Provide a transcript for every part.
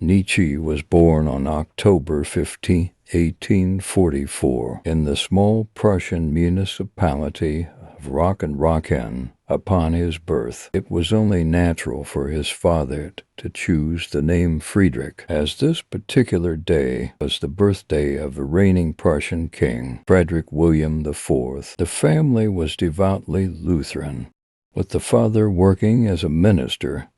Nietzsche was born on October 15, 1844, in the small Prussian municipality of Rockenrocken. Upon his birth, it was only natural for his father to choose the name Friedrich, as this particular day was the birthday of the reigning Prussian king, Frederick William IV. The family was devoutly Lutheran, with the father working as a minister,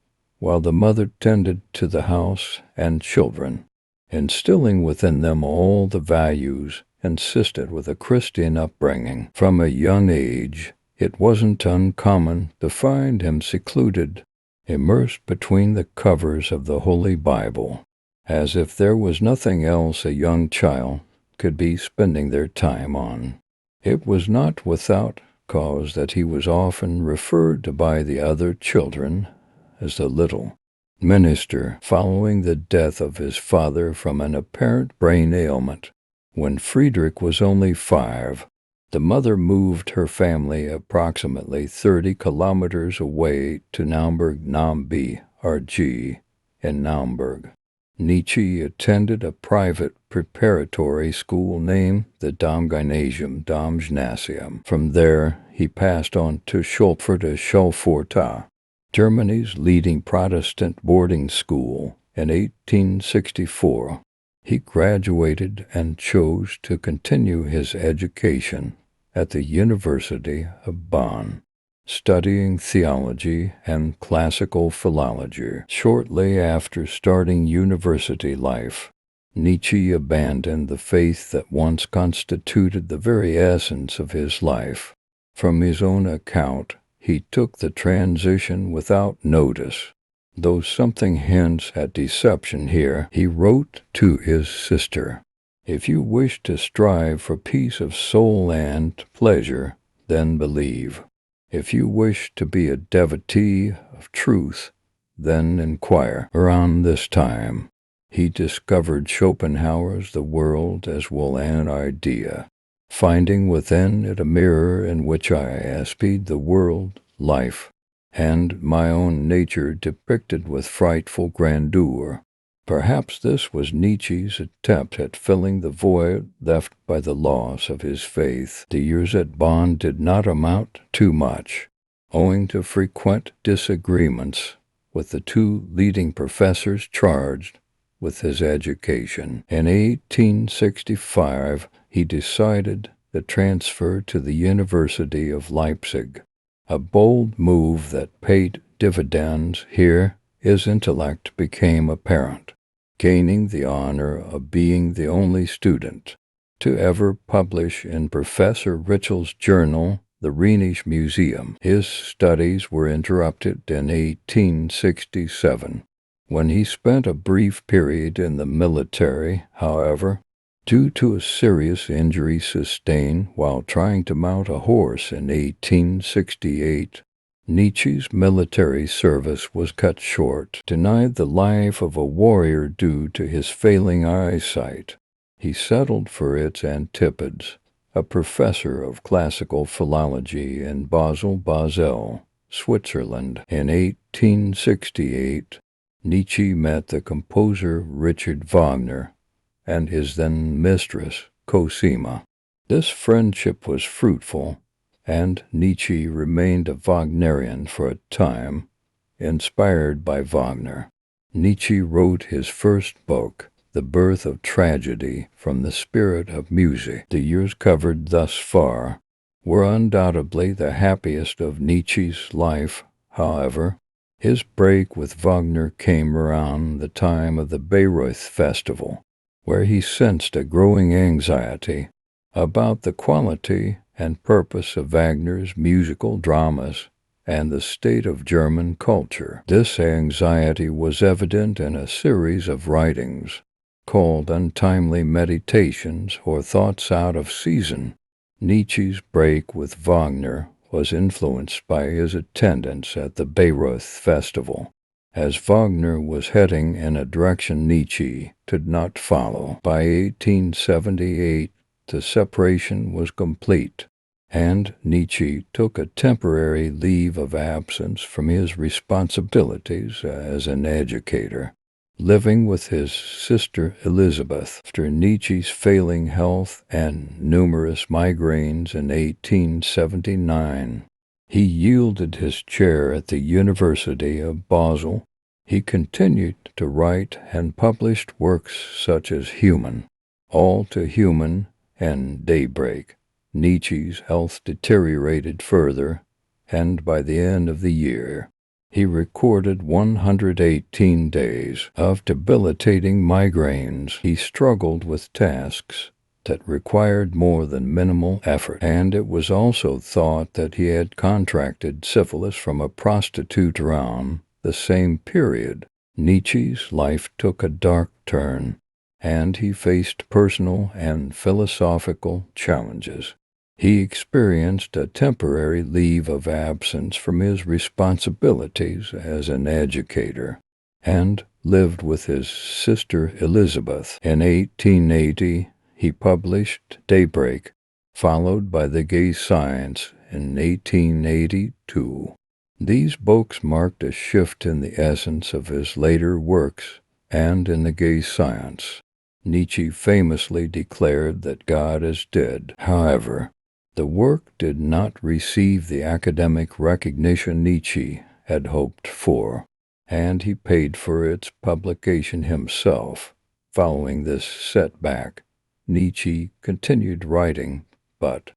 while the mother tended to the house and children, instilling within them all the values consistent with a Christian upbringing. From a young age, it wasn't uncommon to find him secluded, immersed between the covers of the Holy Bible, as if there was nothing else a young child could be spending their time on. It was not without cause that he was often referred to by the other children as the little minister, following the death of his father from an apparent brain ailment. When Friedrich was only 5, the mother moved her family approximately 30 kilometers away to Naumburg am Rg in Naumburg. Nietzsche attended a private preparatory school named the Domgymnasium. From there, he passed on to Schulforta, Germany's leading Protestant boarding school, in 1864. He graduated and chose to continue his education at the University of Bonn, studying theology and classical philology. Shortly after starting university life, Nietzsche abandoned the faith that once constituted the very essence of his life. From his own account, he took the transition without notice. Though something hints at deception here, he wrote to his sister, "If you wish to strive for peace of soul and pleasure, then believe. If you wish to be a devotee of truth, then inquire." Around this time, he discovered Schopenhauer's The World as Well an Idea, finding within it a mirror in which I espied the world, life, and my own nature depicted with frightful grandeur. Perhaps this was Nietzsche's attempt at filling the void left by the loss of his faith. The years at Bonn did not amount to much, owing to frequent disagreements with the 2 leading professors charged with his education. In 1865, he decided to transfer to the University of Leipzig, a bold move that paid dividends. Here, his intellect became apparent, gaining the honor of being the only student to ever publish in Professor Ritschl's journal, the Rheinische Museum. His studies were interrupted in 1867, when he spent a brief period in the military. However, due to a serious injury sustained while trying to mount a horse in 1868, Nietzsche's military service was cut short. Denied the life of a warrior due to his failing eyesight, he settled for its antipodes, a professor of classical philology in Basel, Switzerland. In 1868, Nietzsche met the composer Richard Wagner and his then mistress, Cosima. This friendship was fruitful, and Nietzsche remained a Wagnerian for a time, inspired by Wagner. Nietzsche wrote his first book, The Birth of Tragedy, from the spirit of music. The years covered thus far were undoubtedly the happiest of Nietzsche's life. However, his break with Wagner came around the time of the Bayreuth Festival, where he sensed a growing anxiety about the quality and purpose of Wagner's musical dramas and the state of German culture. This anxiety was evident in a series of writings called Untimely Meditations or Thoughts Out of Season. Nietzsche's break with Wagner was influenced by his attendance at the Bayreuth Festival, as Wagner was heading in a direction Nietzsche did not follow. By 1878, the separation was complete, and Nietzsche took a temporary leave of absence from his responsibilities as an educator. living with his sister Elizabeth. After Nietzsche's failing health and numerous migraines in 1879, he yielded his chair at the University of Basel. He continued to write and published works such as Human, All to Human, and Daybreak. Nietzsche's health deteriorated further, and by the end of the year, he recorded 118 days of debilitating migraines. He struggled with tasks that required more than minimal effort, and it was also thought that he had contracted syphilis from a prostitute around the same period. Nietzsche's life took a dark turn, and he faced personal and philosophical challenges. He experienced a temporary leave of absence from his responsibilities as an educator, and lived with his sister Elizabeth. In 1880, he published Daybreak, followed by The Gay Science in 1882. These books marked a shift in the essence of his later works, and in The Gay Science, Nietzsche famously declared that God is dead. However, the work did not receive the academic recognition Nietzsche had hoped for, and he paid for its publication himself. Following this setback, Nietzsche continued writing, but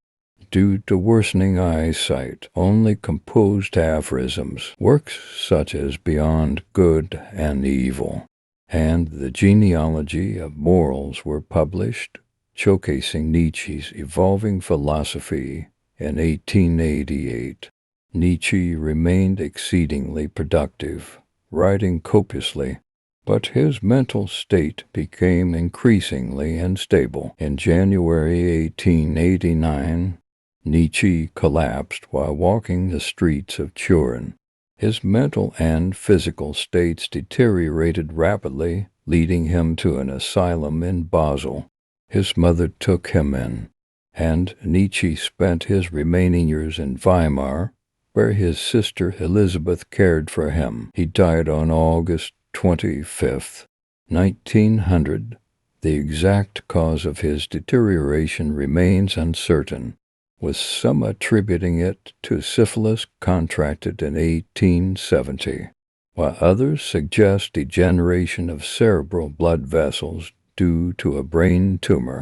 due to worsening eyesight, only composed aphorisms. Works such as Beyond Good and Evil and The Genealogy of Morals were published, showcasing Nietzsche's evolving philosophy. In 1888, Nietzsche remained exceedingly productive, writing copiously, but his mental state became increasingly unstable. In January 1889, Nietzsche collapsed while walking the streets of Turin. His mental and physical states deteriorated rapidly, leading him to an asylum in Basel. His mother took him in, and Nietzsche spent his remaining years in Weimar, where his sister Elizabeth cared for him. He died on August 25, 1900. The exact cause of his deterioration remains uncertain, with some attributing it to syphilis contracted in 1870, while others suggest degeneration of cerebral blood vessels due to a brain tumor.